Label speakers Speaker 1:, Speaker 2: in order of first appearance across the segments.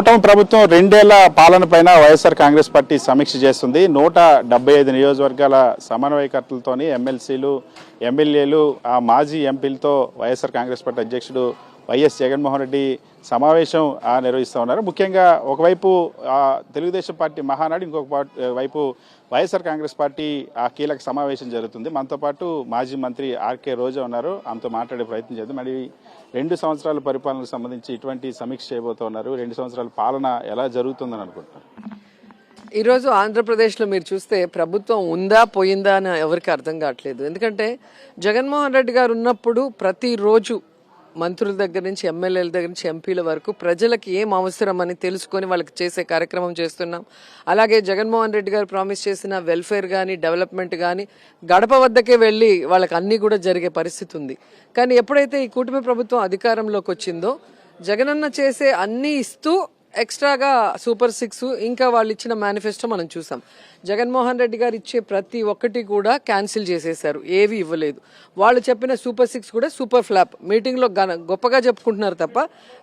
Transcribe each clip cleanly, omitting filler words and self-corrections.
Speaker 1: కూటమి ప్రభుత్వం 2 ఏళ్ల పాలన పైన వైఎస్ఆర్ కాంగ్రెస్ పార్టీ సమీక్ష చేస్తుంది. 175 నియోజకవర్గాల సమన్వయకర్తలతోని ఎమ్మెల్సీలు, ఎమ్మెల్యేలు, మాజీ ఎంపీలతో వైఎస్ఆర్ కాంగ్రెస్ పార్టీ అధ్యక్షుడు వైఎస్ జగన్మోహన్ రెడ్డి సమావేశం నిర్వహిస్తూ ఉన్నారు. ముఖ్యంగా ఒకవైపు తెలుగుదేశం పార్టీ మహానాడు, ఇంకొక వైపు వైఎస్ఆర్ కాంగ్రెస్ పార్టీ కీలక సమావేశం జరుగుతుంది. మనతో పాటు మాజీ మంత్రి ఆర్కే రోజా ఉన్నారు. ఆమెతో మాట్లాడే ప్రయత్నం చేద్దాం. మరి 2 సంవత్సరాల పరిపాలనకు సంబంధించి ఇటువంటి సమీక్ష చేయబోతున్నారు. 2 సంవత్సరాల పాలన ఎలా జరుగుతుందని అనుకుంటున్నారు?
Speaker 2: ఈరోజు ఆంధ్రప్రదేశ్లో మీరు చూస్తే ప్రభుత్వం ఉందా పోయిందా అని ఎవరికి అర్థం కావట్లేదు. ఎందుకంటే జగన్మోహన్ రెడ్డి గారు ఉన్నప్పుడు ప్రతిరోజు మంత్రుల దగ్గర నుంచి, ఎమ్మెల్యేల దగ్గర నుంచి, ఎంపీల వరకు ప్రజలకు ఏం అవసరం అని తెలుసుకొని వాళ్ళకి చేసే కార్యక్రమం చేస్తున్నాం. అలాగే జగన్మోహన్ రెడ్డి గారు ప్రామిస్ చేసిన వెల్ఫేర్ కానీ, డెవలప్మెంట్ కానీ గడప వద్దకే వెళ్ళి వాళ్ళకి అన్నీ కూడా జరిగే పరిస్థితి ఉంది. కానీ ఎప్పుడైతే ఈ కూటమి ప్రభుత్వం అధికారంలోకి వచ్చిందో జగనన్న చేసే అన్నీ ఇస్తూ ఎక్స్ట్రాగా సూపర్ 6 ఇంకా వాళ్ళు ఇచ్చిన మేనిఫెస్టో మనం చూసాం. జగన్మోహన్ రెడ్డి గారు ఇచ్చే ప్రతి ఒక్కటి కూడా క్యాన్సిల్ చేసేశారు, ఏవి ఇవ్వలేదు. వాళ్ళు చెప్పిన సూపర్ 6 కూడా సూపర్ ఫ్లాప్. మీటింగ్లో గొప్పగా చెప్పుకుంటున్నారు తప్ప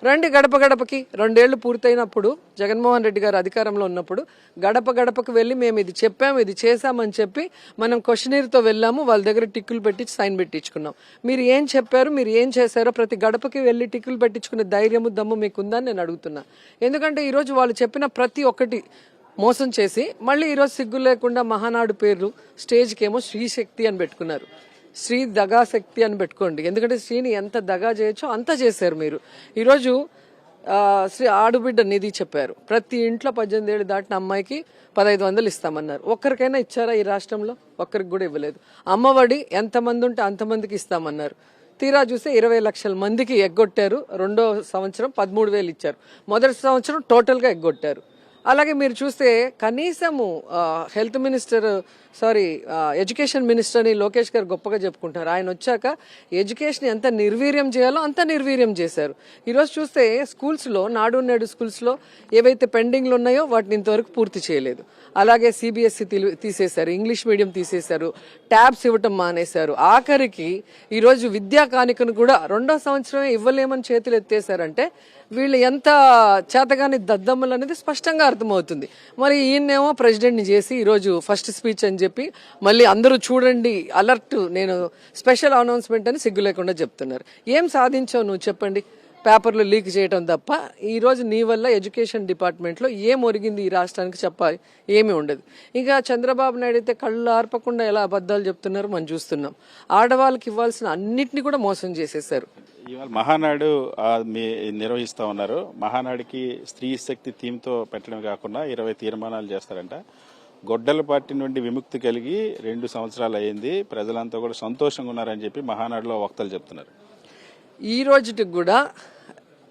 Speaker 2: రండి గడప గడపకి 2 ఏళ్లు పూర్తయినప్పుడు జగన్మోహన్ రెడ్డి గారు అధికారంలో ఉన్నప్పుడు గడప గడపకు వెళ్ళి మేము ఇది చెప్పాము, ఇది చేశామని చెప్పి మనం క్వశ్చనీర్తో వెళ్ళాము. వాళ్ళ దగ్గర టిక్కులు పెట్టి సైన్ పెట్టించుకున్నాం. మీరు ఏం చెప్పారు, మీరు ఏం చేశారో ప్రతి గడపకి వెళ్ళి టిక్కులు పెట్టించుకునే ధైర్యము దమ్ము మీకుందని నేను అడుగుతున్నా. ఎందుకంటే ఈరోజు వాళ్ళు చెప్పిన ప్రతి ఒక్కటి మోసం చేసి మళ్ళీ ఈరోజు సిగ్గు లేకుండా మహానాడు పేరు స్టేజ్కేమో శ్రీశక్తి అని పెట్టుకున్నారు. శ్రీ దగా శక్తి అని పెట్టుకోండి. ఎందుకంటే శ్రీని ఎంత దగా చేయొచ్చో అంత చేశారు మీరు. ఈరోజు శ్రీ ఆడుబిడ్డ నిధి చెప్పారు. ప్రతి ఇంట్లో 18 ఏళ్ళు దాటిన అమ్మాయికి 1500 ఇస్తామన్నారు. ఒక్కరికైనా ఇచ్చారా ఈ రాష్ట్రంలో? ఒక్కరికి కూడా ఇవ్వలేదు. అమ్మఒడి ఎంతమంది ఉంటే అంతమందికి ఇస్తామన్నారు. తీరా చూస్తే 20 లక్షల మందికి ఎగ్గొట్టారు. 2వ సంవత్సరం 13,000 ఇచ్చారు. మొదటి సంవత్సరం టోటల్గా ఎగ్గొట్టారు. అలాగే మీరు చూస్తే కనీసము హెల్త్ మినిస్టర్ ఎడ్యుకేషన్ మినిస్టర్ అని లోకేష్ గారు గొప్పగా చెప్పుకుంటారు. ఆయన వచ్చాక ఎడ్యుకేషన్ ఎంత నిర్వీర్యం చేయాలో అంత నిర్వీర్యం చేశారు. ఈరోజు చూస్తే స్కూల్స్లో, నాడు నేడు స్కూల్స్లో ఏవైతే పెండింగ్లు ఉన్నాయో వాటిని ఇంతవరకు పూర్తి చేయలేదు. అలాగే సిబిఎస్ఈ తీసేశారు, ఇంగ్లీష్ మీడియం తీసేశారు, ట్యాబ్స్ ఇవ్వటం మానేశారు. ఆఖరికి ఈరోజు విద్యా కానుకను కూడా 2వ సంవత్సరమే ఇవ్వలేమని చేతులు ఎత్తేసారంటే వీళ్ళు ఎంత చేతగాని దద్దమ్మలు అనేది స్పష్టంగా అర్థమవుతుంది. మరి ఈయనేమో ప్రెసిడెంట్ని చేసి ఈరోజు ఫస్ట్ స్పీచ్ అని చెప్పి మళ్ళీ అందరూ చూడండి అలర్ట్, నేను స్పెషల్ అనౌన్స్మెంట్ అని సిగ్గు లేకుండా చెప్తున్నారు. ఏం సాధించావు నువ్వు చెప్పండి? పేపర్లు లీక్ చేయడం తప్ప ఈరోజు నీ వల్ల ఎడ్యుకేషన్ డిపార్ట్మెంట్లో ఏం ఒరిగింది ఈ రాష్ట్రానికి చెప్పాలి? ఏమీ ఉండదు. ఇంకా చంద్రబాబు నాయుడు అయితే కళ్ళు ఆర్పకుండా ఎలా అబద్ధాలు చెప్తున్నారు మనం చూస్తున్నాం. ఆడవాళ్ళకి ఇవ్వాల్సిన అన్నిటిని కూడా మోసం చేసేశారు.
Speaker 1: ఇవాళ మహానాడు నిర్వహిస్తూ ఉన్నారు. మహానాడుకి స్త్రీ శక్తి థీమ్తో పెట్టడం కాకుండా 20 తీర్మానాలు చేస్తారంట. గొడ్డల పార్టీ నుండి విముక్తి కలిగి 2 సంవత్సరాలు అయ్యింది, ప్రజలంతా కూడా సంతోషంగా ఉన్నారని చెప్పి మహానాడులో వక్తలు చెప్తున్నారు.
Speaker 2: ఈ రోజుకి కూడా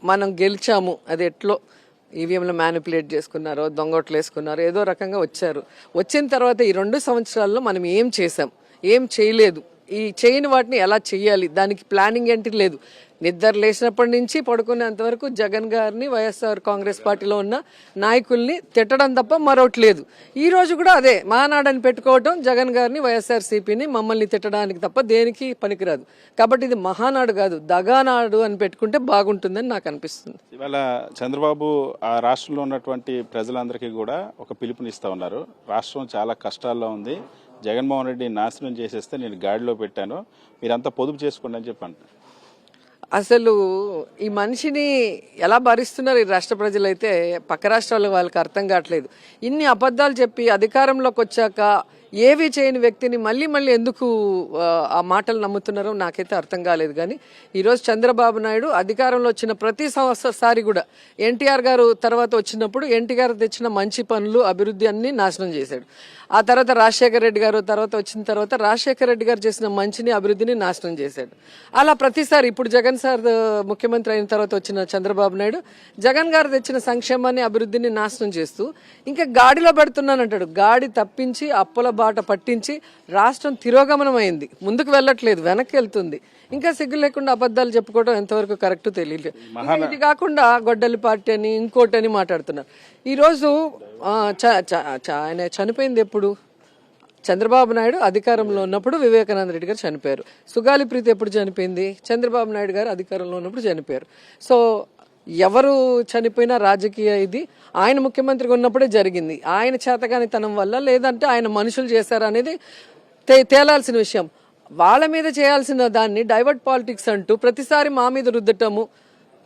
Speaker 2: మనం గెలిచాము, అది ఎట్లో ఈవీఎంలో మ్యానిపులేట్ చేసుకున్నారో, దొంగోట్లు వేసుకున్నారో, ఏదో రకంగా వచ్చారు. వచ్చిన తర్వాత ఈ 2 సంవత్సరాల్లో మనం ఏం చేసాం, ఏం చేయలేదు, ఈ చేయని వాటిని ఎలా చెయ్యాలి, దానికి ప్లానింగ్ ఏంటి లేదు. నిద్ర లేచినప్పటి నుంచి పడుకునేంత వరకు జగన్ గారిని, వైఎస్ఆర్ కాంగ్రెస్ పార్టీలో ఉన్న నాయకుల్ని తిట్టడం తప్ప మరొకటి లేదు. ఈ రోజు కూడా అదే మహానాడని పెట్టుకోవటం, జగన్ గారిని, వైఎస్ఆర్సీపీని, మమ్మల్ని తిట్టడానికి తప్ప దేనికి పనికిరాదు. కాబట్టి ఇది మహానాడు కాదు, దగానాడు అని పెట్టుకుంటే బాగుంటుందని నాకు అనిపిస్తుంది.
Speaker 1: ఇవాళ చంద్రబాబు ఆ రాష్ట్రంలో ఉన్నటువంటి ప్రజలందరికీ కూడా ఒక పిలుపునిస్తా ఉన్నారు. రాష్ట్రం చాలా కష్టాల్లో ఉంది, జగన్మోహన్ రెడ్డి నాశనం చేసేస్తే నేను గాడిలో పెట్టాను, మీరంతా పొదుపు చేసుకోండి అని చెప్పి అంటారు.
Speaker 2: అసలు ఈ మనిషిని ఎలా భరిస్తున్నారు ఈ రాష్ట్ర ప్రజలైతే పక్క రాష్ట్రాల వాళ్ళకి అర్థం కావట్లేదు. ఇన్ని అబద్ధాలు చెప్పి అధికారంలోకి వచ్చాక ఏవి చేయని వ్యక్తిని మళ్ళీ మళ్ళీ ఎందుకు ఆ మాటలు నమ్ముతున్నారో నాకైతే అర్థం కాలేదు. కానీ ఈరోజు చంద్రబాబు నాయుడు అధికారంలో వచ్చిన ప్రతిసారి కూడా ఎన్టీఆర్ గారు తర్వాత వచ్చినప్పుడు ఎన్టీఆర్ తెచ్చిన మంచి పనులు, అభివృద్ధి అన్ని నాశనం చేశాడు. ఆ తర్వాత రాజశేఖర రెడ్డి గారు తర్వాత వచ్చిన తర్వాత రాజశేఖర రెడ్డి గారు చేసిన మంచిని, అభివృద్ధిని నాశనం చేశాడు. అలా ప్రతిసారి ఇప్పుడు జగన్ సార్ ముఖ్యమంత్రి అయిన తర్వాత వచ్చిన చంద్రబాబు నాయుడు జగన్ గారు తెచ్చిన సంక్షేమాన్ని, అభివృద్ధిని నాశనం చేస్తూ ఇంకా గాడిలో పెడుతున్నానంటాడు. గాడి తప్పించి అప్పుల బాట పట్టించి రాష్ట్రం తిరోగమనం అయింది, ముందుకు వెళ్ళట్లేదు, వెనక్కి వెళ్తుంది. ఇంకా సిగ్గు లేకుండా అబద్ధాలు చెప్పుకోవడం ఎంతవరకు కరెక్ట్ తెలియదు. ఇది కాకుండా గొడ్డలి పార్టీ అని ఇంకోటి అని మాట్లాడుతున్నారు. ఈరోజు ఆయన చనిపోయింది ఎప్పుడు? చంద్రబాబు నాయుడు అధికారంలో ఉన్నప్పుడు వివేకానంద రెడ్డి గారు చనిపోయారు. సుగాలి ప్రీతి ఎప్పుడు చనిపోయింది? చంద్రబాబు నాయుడు గారు అధికారంలో ఉన్నప్పుడు చనిపోయారు. సో ఎవరు చనిపోయినా రాజకీయ ఇది ఆయన ముఖ్యమంత్రిగా ఉన్నప్పుడే జరిగింది. ఆయన చేతగానితనం వల్ల లేదంటే ఆయన మనుషులు చేశారనేది తేలాల్సిన విషయం. వాళ్ళ మీద చేయాల్సిన దాన్ని డైవర్ట్ పాలిటిక్స్ అంటూ ప్రతిసారి మా మీద రుద్దటము,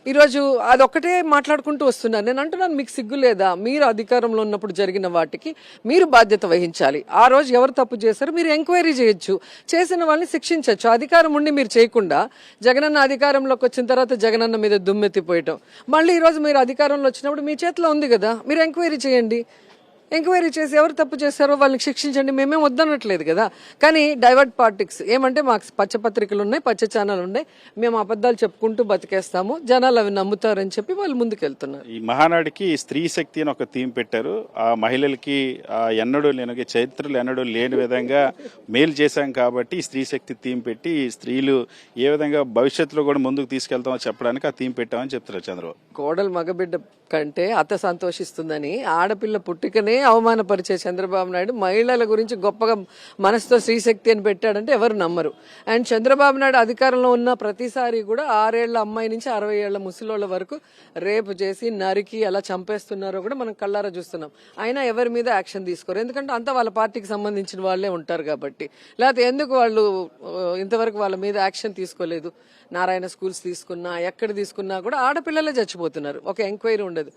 Speaker 2: ఈరోజు అదొక్కటే మాట్లాడుకుంటూ వస్తున్నారు. నేను అంటున్నాను, మీకు సిగ్గు లేదా? మీరు అధికారంలో ఉన్నప్పుడు జరిగిన వాటికి మీరు బాధ్యత వహించాలి. ఆ రోజు ఎవరు తప్పు చేశారో మీరు ఎంక్వైరీ చేయొచ్చు, చేసిన వాళ్ళని శిక్షించవచ్చు. అధికారం ఉండి మీరు చేయకుండా జగనన్న అధికారంలోకి వచ్చిన తర్వాత జగనన్న మీద దుమ్మెత్తిపోయటం, మళ్ళీ ఈరోజు మీరు అధికారంలో వచ్చినప్పుడు మీ చేతిలో ఉంది కదా, మీరు ఎంక్వైరీ చేయండి. ఎంక్వైరీ చేసి ఎవరు తప్పు చేశారో వాళ్ళని శిక్షించండి. మేమేం వద్దనట్లేదు కదా. కానీ డైవర్ట్ పాలిటిక్స్ ఏమంటే, మాకు పచ్చపత్రికలు ఉన్నాయి, పచ్చ ఛానల్ ఉన్నాయి, మేము అబద్ధాలు చెప్పుకుంటూ బతికేస్తాము, జనాలు అవి నమ్ముతారని చెప్పి వాళ్ళు ముందుకెళ్తున్నారు.
Speaker 1: ఈ మహానాడికి స్త్రీ శక్తి అని ఒక థీమ్ పెట్టారు. ఆ మహిళలకి ఎన్నడూ లేని చరిత్రలు ఎన్నడూ లేని విధంగా మేలు చేశాం కాబట్టి స్త్రీ శక్తి థీమ్ పెట్టి స్త్రీలు ఏ విధంగా భవిష్యత్తులో కూడా ముందుకు తీసుకెళ్తామో చెప్పడానికి ఆ థీమ్ పెట్టామని చెప్తున్నారు చంద్రబాబు.
Speaker 2: కోడలు మగబిడ్డ కంటే అత్త సంతోషిస్తుందని ఆడపిల్ల పుట్టికనే అవమానపరిచే చంద్రబాబు నాయుడు మహిళల గురించి గొప్పగా మనసుతో స్త్రీశక్తి అని పెట్టాడంటే ఎవరు నమ్మరు. అండ్ చంద్రబాబు నాయుడు అధికారంలో ఉన్న ప్రతిసారి కూడా 6 ఏళ్ల అమ్మాయి నుంచి 60 ఏళ్ల ముసలోళ్ళ వరకు రేపు చేసి నరికి ఎలా చంపేస్తున్నారో కూడా మనం కళ్ళారా చూస్తున్నాం. అయినా ఎవరి మీద యాక్షన్ తీసుకోరు, ఎందుకంటే అంతా వాళ్ళ పార్టీకి సంబంధించిన వాళ్ళే ఉంటారు కాబట్టి. లేకపోతే ఎందుకు వాళ్ళు ఇంతవరకు వాళ్ళ మీద యాక్షన్ తీసుకోలేదు? నారాయణ స్కూల్స్ తీసుకున్నా, ఎక్కడ తీసుకున్నా కూడా ఆడపిల్లలే చచ్చిపోతున్నారు, ఒక ఎంక్వైరీ ఉండదు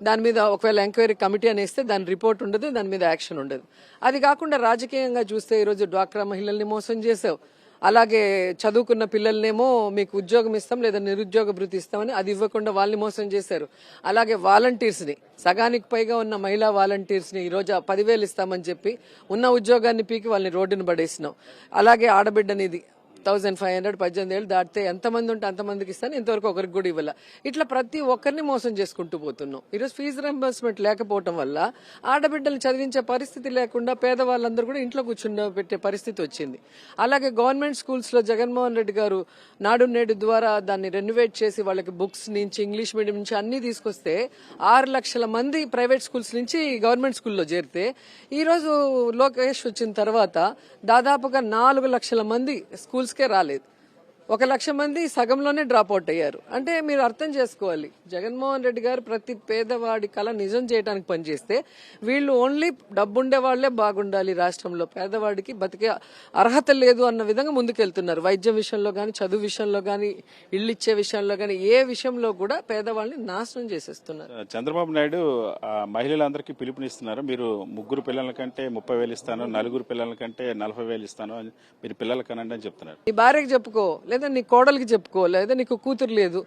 Speaker 2: దాని మీద. ఒకవేళ ఎంక్వైరీ కమిటీ అని ఇస్తే దాని రిపోర్ట్ ఉండదు, దాని మీద యాక్షన్ ఉండదు. అది కాకుండా రాజకీయంగా చూస్తే ఈరోజు డ్వాక్రా మహిళల్ని మోసం చేసావు, అలాగే చదువుకున్న పిల్లల్నేమో మీకు ఉద్యోగం ఇస్తాం లేదా నిరుద్యోగ భృతి ఇస్తామని అది ఇవ్వకుండా వాళ్ళని మోసం చేశారు. అలాగే వాలంటీర్స్ని, సగానికి పైగా ఉన్న మహిళా వాలంటీర్స్ని ఈరోజు 10,000 ఇస్తామని చెప్పి ఉన్న ఉద్యోగాన్ని పీకి వాళ్ళని రోడ్డును పడేసినాం. అలాగే ఆడబిడ్డనిది 1500 18 ఏళ్ళు దాటితే ఎంతమంది ఉంటే అంతమందికి ఇస్తాను, ఇంతవరకు ఒకరికి కూడా ఇవ్వాల. ఇట్లా ప్రతి ఒక్కరిని మోసం చేసుకుంటూ పోతున్నాం. ఈరోజు ఫీజు రింబర్స్మెంట్ లేకపోవడం వల్ల ఆడబిడ్డలు చదివించే పరిస్థితి లేకుండా పేదవాళ్ళందరూ కూడా ఇంట్లో పెట్టే పరిస్థితి వచ్చింది. అలాగే గవర్నమెంట్ స్కూల్స్లో జగన్మోహన్ రెడ్డి గారు నాడు నేడు ద్వారా దాన్ని రెనోవేట్ చేసి వాళ్ళకి బుక్స్ నుంచి ఇంగ్లీష్ మీడియం నుంచి అన్ని తీసుకొస్తే 6 లక్షల మంది ప్రైవేట్ స్కూల్స్ నుంచి గవర్నమెంట్ స్కూల్లో చేరితే ఈరోజు లోకేష్ వచ్చిన తర్వాత దాదాపుగా 4 లక్షల మంది స్కూల్స్కే రాలేదు. 1 లక్ష మంది సగంలోనే డ్రాప్ అవుట్ అయ్యారు. అంటే మీరు అర్థం చేసుకోవాలి, జగన్మోహన్ రెడ్డి గారు ప్రతి పేదవాడి కళ నిజం చేయడానికి పనిచేస్తే వీళ్ళు ఓన్లీ డబ్బుండే వాళ్లే బాగుండాలి, రాష్ట్రంలో పేదవాడికి బతికే అర్హత లేదు అన్న విధంగా ముందుకెళ్తున్నారు. వైద్యం విషయంలో కానీ, చదువు విషయంలో కానీ, ఇళ్ళు ఇచ్చే విషయంలో కానీ, ఏ విషయంలో కూడా పేదవాళ్ళని నాశనం చేసేస్తున్నారు.
Speaker 1: చంద్రబాబు నాయుడు మహిళలందరికీ పిలుపునిస్తున్నారు. మీరు 3 పిల్లల కంటే 30,000 ఇస్తాను, 4 పిల్లల కంటే 40,000 ఇస్తాను, మీరు పిల్లలు కనండి అని చెప్తున్నారు.
Speaker 2: నీ భార్యకి చెప్పుకో, లేదా నీ కోడలికి చెప్పుకో, లేదా నీకు కూతురు లేదు,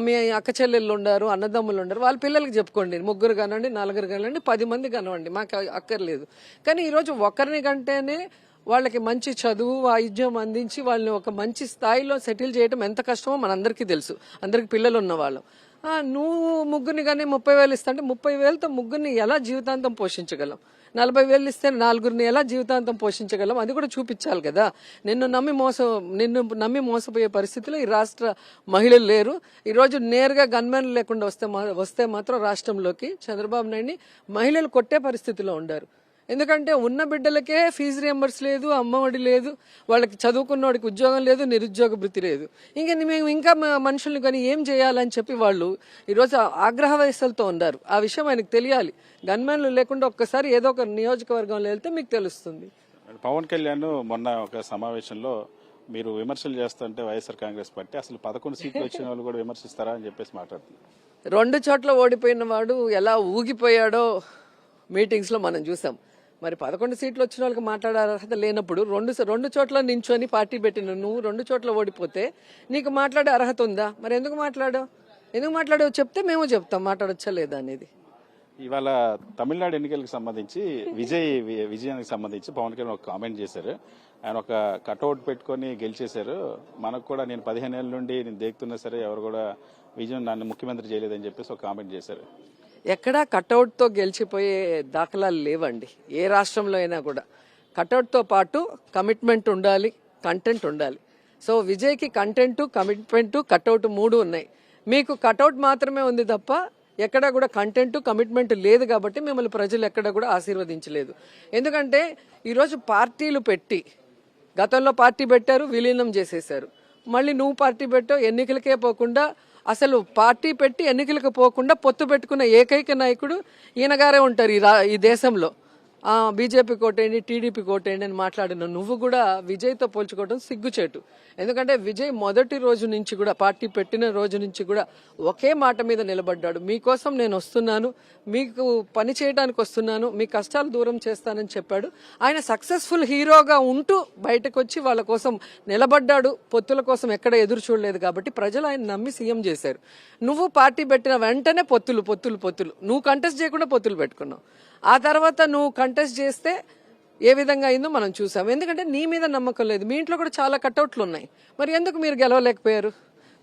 Speaker 2: మీ అక్క చెల్లెళ్ళు ఉన్నారు, అన్నదమ్ములు ఉన్నారు, వాళ్ళ పిల్లలకి చెప్పుకోండి. 3 కానివ్వండి, 4 కానివ్వండి, 10 మంది కానివ్వండి, మాకు అక్కర్లేదు. కానీ ఈరోజు ఒకరిని కంటేనే వాళ్ళకి మంచి చదువు వైద్యం అందించి వాళ్ళని ఒక మంచి స్థాయిలో సెటిల్ చేయడం ఎంత కష్టమో మనందరికీ తెలుసు, అందరికి పిల్లలు ఉన్న వాళ్ళం. నువ్వు 3 కానీ 30,000 ఇస్తా అంటే 30,000తో 3 ఎలా జీవితాంతం పోషించగలం? 40,000 ఇస్తే 4 ఎలా జీవితాంతం పోషించగలం? అది కూడా చూపించాలి కదా. నిన్ను నమ్మి మోసపోయే పరిస్థితిలో ఈ రాష్ట్ర మహిళలు లేరు. ఈరోజు నేరుగా గన్మెన్ లేకుండా వస్తే మాత్రం రాష్ట్రంలోకి చంద్రబాబు నాయుడిని మహిళలు కొట్టే పరిస్థితిలో ఉండారు. ఎందుకంటే ఉన్న బిడ్డలకే ఫీజు రియంబర్స్ లేదు, అమ్మఒడి లేదు, వాళ్ళకి చదువుకున్నవాడికి ఉద్యోగం లేదు, నిరుద్యోగ భృతి లేదు. మేము ఇంకా మనుషుల్ని కానీ ఏం చేయాలని చెప్పి వాళ్ళు ఈరోజు ఆగ్రహ వయసులతో ఉన్నారు. ఆ విషయం ఆయనకు తెలియాలి. గన్మెన్లు లేకుండా ఒక్కసారి ఏదో ఒక నియోజకవర్గంలో వెళ్తే మీకు తెలుస్తుంది.
Speaker 1: పవన్ కళ్యాణ్ మొన్న ఒక సమావేశంలో మీరు విమర్శలు చేస్తుంటే వైఎస్ఆర్ కాంగ్రెస్ పార్టీ అసలు 11 సీట్లు వచ్చిన వాళ్ళు కూడా విమర్శిస్తారా అని చెప్పేసి మాట్లాడుతున్నారు.
Speaker 2: 2 చోట్ల ఓడిపోయిన వాడు ఎలా ఊగిపోయాడో మీటింగ్స్ లో మనం చూసాం. మరి 11 సీట్లు వచ్చిన వాళ్ళకి మాట్లాడే అర్హత లేనప్పుడు రెండు చోట్ల నించొని పార్టీ పెట్టిన నువ్వు 2 చోట్ల ఓడిపోతే నీకు మాట్లాడే అర్హత ఉందా? మరి ఎందుకు మాట్లాడావు చెప్తే మేము చెప్తాం మాట్లాడొచ్చా లేదా అనేది.
Speaker 1: ఇవాళ తమిళనాడు ఎన్నికలకు సంబంధించి విజయానికి సంబంధించి పవన్ కళ్యాణ్ ఒక కామెంట్ చేశారు. ఆయన ఒక కట్అవుట్ పెట్టుకొని గెలిచేశారు. మనకు కూడా నేను 15 ఏళ్ళ నుండి నేను దేకుతున్నా సరే ఎవరు కూడా విజయం నన్ను ముఖ్యమంత్రి చేయలేదని చెప్పేసి ఒక కామెంట్ చేశారు.
Speaker 2: ఎక్కడా కట్అవుట్తో గెలిచిపోయే దాఖలాలు లేవండి. ఏ రాష్ట్రంలో అయినా కూడా కట్అవుట్తో పాటు కమిట్మెంట్ ఉండాలి, కంటెంట్ ఉండాలి. సో విజయ్కి కంటెంట్, కమిట్మెంట్, కట్అవుట్ 3 ఉన్నాయి. మీకు కట్అవుట్ మాత్రమే ఉంది తప్ప ఎక్కడా కూడా కంటెంట్, కమిట్మెంట్ లేదు. కాబట్టి మిమ్మల్ని ప్రజలు ఎక్కడా కూడా ఆశీర్వదించలేదు. ఎందుకంటే ఈరోజు పార్టీలు పెట్టి, గతంలో పార్టీ పెట్టారు, విలీనం చేసేశారు. మళ్ళీ నువ్వు పార్టీ పెట్టావు, ఎన్నికలకే పోకుండా అసలు పార్టీ పెట్టి ఎన్నికలకు పోకుండా పొత్తు పెట్టుకున్న ఏకైక నాయకుడు ఈయనగారే ఉంటారు ఈ దేశంలో. బీజేపీ కోటేయండి, టీడీపీ కోటేయండి అని మాట్లాడిన నువ్వు కూడా విజయ్తో పోల్చుకోవడం సిగ్గుచేటు. ఎందుకంటే విజయ్ మొదటి రోజు నుంచి కూడా, పార్టీ పెట్టిన రోజు నుంచి కూడా ఒకే మాట మీద నిలబడ్డాడు. మీకోసం నేను వస్తున్నాను, మీకు పని చేయడానికి వస్తున్నాను, మీ కష్టాలు దూరం చేస్తానని చెప్పాడు. ఆయన సక్సెస్ఫుల్ హీరోగా ఉంటూ బయటకు వచ్చి వాళ్ళ కోసం నిలబడ్డాడు. పొత్తుల కోసం ఎక్కడ ఎదురు చూడలేదు కాబట్టి ప్రజలు ఆయన నమ్మి సీఎం చేశారు. నువ్వు పార్టీ పెట్టిన వెంటనే పొత్తులు పొత్తులు పొత్తులు, నువ్వు కంటెస్ట్ చేయకుండా పొత్తులు పెట్టుకున్నావు. ఆ తర్వాత నువ్వు కంటెస్ట్ చేస్తే ఏ విధంగా అయిందో మనం చూసాం. ఎందుకంటే నీ మీద నమ్మకం లేదు. మీ ఇంట్లో కూడా చాలా కటౌట్లు ఉన్నాయి, మరి ఎందుకు మీరు గెలవలేకపోయారు?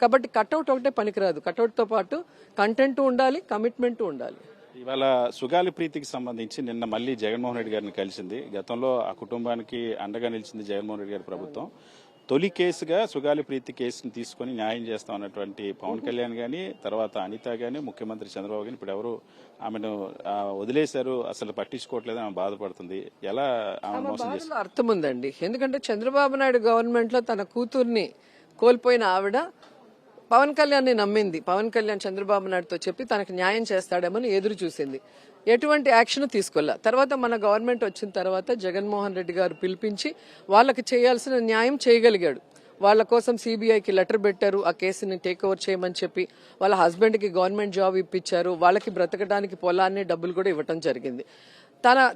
Speaker 2: కాబట్టి కటౌట్ ఒకటే పనికిరాదు. కటౌట్తో పాటు కంటెంట్ ఉండాలి, కమిట్మెంట్ ఉండాలి.
Speaker 1: ఇవాళ సుగాలి ప్రీతికి సంబంధించి నిన్న మళ్ళీ జగన్మోహన్ రెడ్డి గారిని కలిసింది. గతంలో ఆ కుటుంబానికి అండగా నిలిచింది జగన్మోహన్ రెడ్డి గారి ప్రభుత్వం. తొలి కేసుగా సుగాలి ప్రీతి కేసును తీసుకుని న్యాయం చేస్తాం అన్నటువంటి పవన్ కళ్యాణ్ గాని, తర్వాత అనిత గాని, ముఖ్యమంత్రి చంద్రబాబు గాని ఇప్పుడు ఎవరు ఆమెను వదిలేశారు, అసలు పట్టించుకోవట్లేదు, ఆమె బాధపడుతుంది. ఎలా ఆమె మోసం చేస్తారు?
Speaker 2: అర్థం ఉందండి. ఎందుకంటే చంద్రబాబు నాయుడు గవర్నమెంట్ లో తన కూతుర్ని కోల్పోయిన ఆవిడ పవన్ కళ్యాణ్ని నమ్మింది. పవన్ కళ్యాణ్ చంద్రబాబు నాయుడుతో చెప్పి తనకు న్యాయం చేస్తాడేమని ఎదురు చూసింది. ఎటువంటి యాక్షన్ తీసుకోలే. తర్వాత మన గవర్నమెంట్ వచ్చిన తర్వాత జగన్మోహన్ రెడ్డి గారు పిలిపించి వాళ్ళకి చేయాల్సిన న్యాయం చేయగలిగాడు. వాళ్ళ కోసం సిబిఐకి లెటర్ పెట్టారు, ఆ కేసుని టేక్ ఓవర్ చేయమని చెప్పి. వాళ్ళ హస్బెండ్కి గవర్నమెంట్ జాబ్ ఇప్పించారు, వాళ్ళకి బ్రతకడానికి పొలాన్ని డబ్బులు కూడా ఇవ్వటం జరిగింది.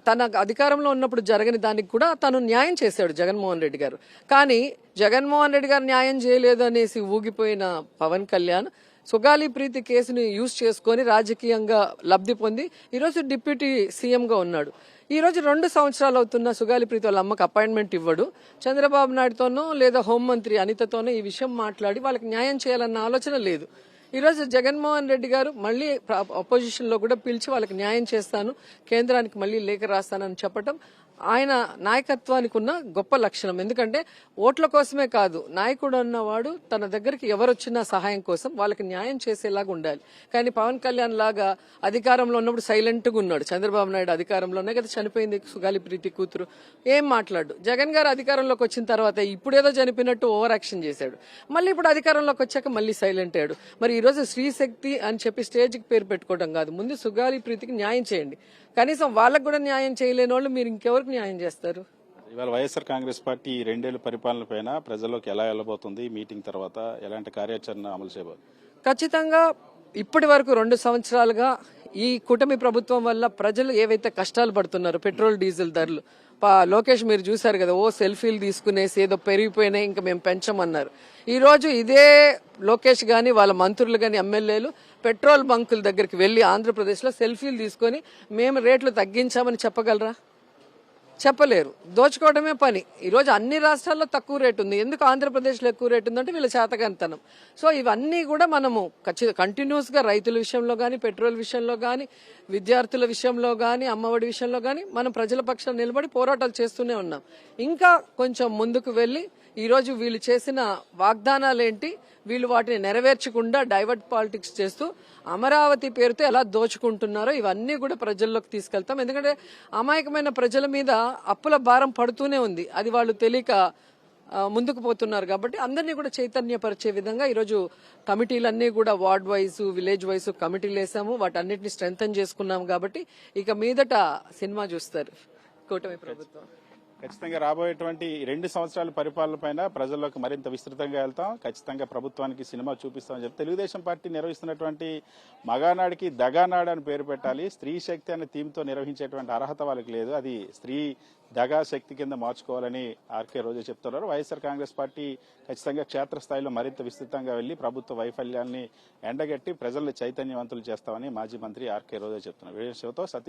Speaker 2: తన అధికారంలో ఉన్నప్పుడు జరగని దానికి కూడా తను న్యాయం చేశాడు జగన్మోహన్ రెడ్డి గారు. కానీ జగన్మోహన్ రెడ్డి గారు న్యాయం చేయలేదు అనేసి ఊగిపోయిన పవన్ కళ్యాణ్ సుగాలి ప్రీతి కేసుని యూజ్ చేసుకుని రాజకీయంగా లబ్ధి పొంది ఈరోజు డిప్యూటీ సీఎంగా ఉన్నాడు. ఈ రోజు 2 సంవత్సరాలు అవుతున్న సుగాలి ప్రీతి వాళ్ళ అమ్మకు అపాయింట్మెంట్ ఇవ్వడు. చంద్రబాబు నాయుడుతోనో లేదా హోంమంత్రి అనితతోనో ఈ విషయం మాట్లాడి వాళ్ళకి న్యాయం చేయాలన్న ఆలోచన లేదు. ఈరోజు జగన్మోహన్ రెడ్డి గారు మళ్ళీ అపోజిషన్ లో కూడా పిలిచి వాళ్ళకి న్యాయం చేస్తాను, కేంద్రానికి మళ్ళీ లేఖ రాస్తానని చెప్పడం ఆయన నాయకత్వానికి ఉన్న గొప్ప లక్షణం. ఎందుకంటే ఓట్ల కోసమే కాదు, నాయకుడు అన్నవాడు తన దగ్గరికి ఎవరొచ్చినా సహాయం కోసం వాళ్ళకి న్యాయం చేసేలాగా ఉండాలి. కానీ పవన్ కళ్యాణ్ లాగా అధికారంలో ఉన్నప్పుడు సైలెంట్ గా ఉన్నాడు. చంద్రబాబు నాయుడు అధికారంలోనే కదా చనిపోయింది సుగాలి ప్రీతి కూతురు, ఏం మాట్లాడు. జగన్ గారు అధికారంలోకి వచ్చిన తర్వాత ఇప్పుడేదో చనిపోయినట్టు ఓవర్ యాక్షన్ చేశాడు. మళ్ళీ ఇప్పుడు అధికారంలోకి వచ్చాక మళ్ళీ సైలెంట్ అయ్యాడు. మరి ఈ రోజు స్త్రీశక్తి అని చెప్పి స్టేజ్కి పేరు పెట్టుకోవడం కాదు, ముందు సుగాలి ప్రీతికి న్యాయం చేయండి. కనీసం వాళ్ళకు కూడా న్యాయం చేయలేని వాళ్ళు మీరు ఇంకెవరికి న్యాయం చేస్తారు?
Speaker 1: ఇవాళ వైఎస్ఆర్ కాంగ్రెస్ పార్టీ 2 ఏళ్ల పరిపాలన పైన ప్రజల్లోకి ఎలా వెళ్ళబోతుంది? మీటింగ్ తర్వాత ఎలాంటి కార్యాచరణ అమలు చేయబోతుంది?
Speaker 2: ఖచ్చితంగా ఇప్పటి వరకు 2 సంవత్సరాలుగా ఈ కూటమి ప్రభుత్వం వల్ల ప్రజలు ఏవైతే కష్టాలు పడుతున్నారో, పెట్రోల్ డీజిల్ ధరలు, లోకేష్ మీరు చూసారు కదా, సెల్ఫీలు తీసుకునేసి ఏదో పెరిగిపోయినాయి ఇంకా మేము పెంచమన్నారు. ఈ రోజు ఇదే లోకేష్ గాని వాళ్ళ మంత్రులు గాని ఎమ్మెల్యేలు పెట్రోల్ బంకుల దగ్గరికి వెళ్లి ఆంధ్రప్రదేశ్లో సెల్ఫీలు తీసుకొని మేము రేట్లు తగ్గించామని చెప్పగలరా? చెప్పలేరు. దోచుకోవడమే పని. ఈరోజు అన్ని రాష్ట్రాల్లో తక్కువ రేటు ఉంది, ఎందుకు ఆంధ్రప్రదేశ్లో ఎక్కువ రేటు ఉందంటే వీళ్ళ చేతకంతనం. సో ఇవన్నీ కూడా మనము కంటిన్యూస్ గా రైతుల విషయంలో కానీ, పెట్రోల్ విషయంలో కానీ, విద్యార్థుల విషయంలో కానీ, అమ్మఒడి విషయంలో కానీ మనం ప్రజల పక్షాన నిలబడి పోరాటాలు చేస్తూనే ఉన్నాం. ఇంకా కొంచెం ముందుకు వెళ్లి ఈరోజు వీళ్ళు చేసిన వాగ్దానాలేంటి, వీళ్ళు వాటిని నెరవేర్చకుండా డైవర్ట్ పాలిటిక్స్ చేస్తూ అమరావతి పేరుతో ఎలా దోచుకుంటున్నారో ఇవన్నీ కూడా ప్రజల్లోకి తీసుకెళ్తాం. ఎందుకంటే అమాయకమైన ప్రజల మీద అప్పుల భారం పడుతూనే ఉంది, అది వాళ్ళు తెలియక ముందుకు పోతున్నారు. కాబట్టి అందరినీ కూడా చైతన్యపరిచే విధంగా ఈరోజు కమిటీలన్నీ కూడా వార్డ్ వైజ్, విలేజ్ వైజ్ కమిటీలు వేసాము. వాటన్నిటిని స్ట్రెంథన్ చేసుకున్నాము. కాబట్టి ఇక మీదట సినిమా చూస్తారు కూటమి ప్రభుత్వం.
Speaker 1: ఖచ్చితంగా రాబోయేటువంటి 2 సంవత్సరాల పరిపాలన పైన ప్రజల్లోకి మరింత విస్తృతంగా వెళ్తాం. ఖచ్చితంగా ప్రభుత్వానికి సినిమా చూపిస్తామని చెప్పి తెలుగుదేశం పార్టీ నిర్వహిస్తున్నటువంటి మగానాడికి దగానాడు అని పేరు పెట్టాలి. స్త్రీ శక్తి అనే థీమ్తో నిర్వహించేటువంటి అర్హత వాళ్ళకి లేదు, అది స్త్రీ దగా శక్తి కింద మార్చుకోవాలని ఆర్కే రోజు చెప్తున్నారు. వైఎస్ఆర్ కాంగ్రెస్ పార్టీ ఖచ్చితంగా క్షేత్రస్థాయిలో మరింత విస్తృతంగా వెళ్లి ప్రభుత్వ వైఫల్యాన్ని ఎండగట్టి ప్రజల్ని చైతన్యవంతులు చేస్తామని మాజీ మంత్రి ఆర్కే రోజు చెప్తున్నారు. వీడియో షోతో సతీష్.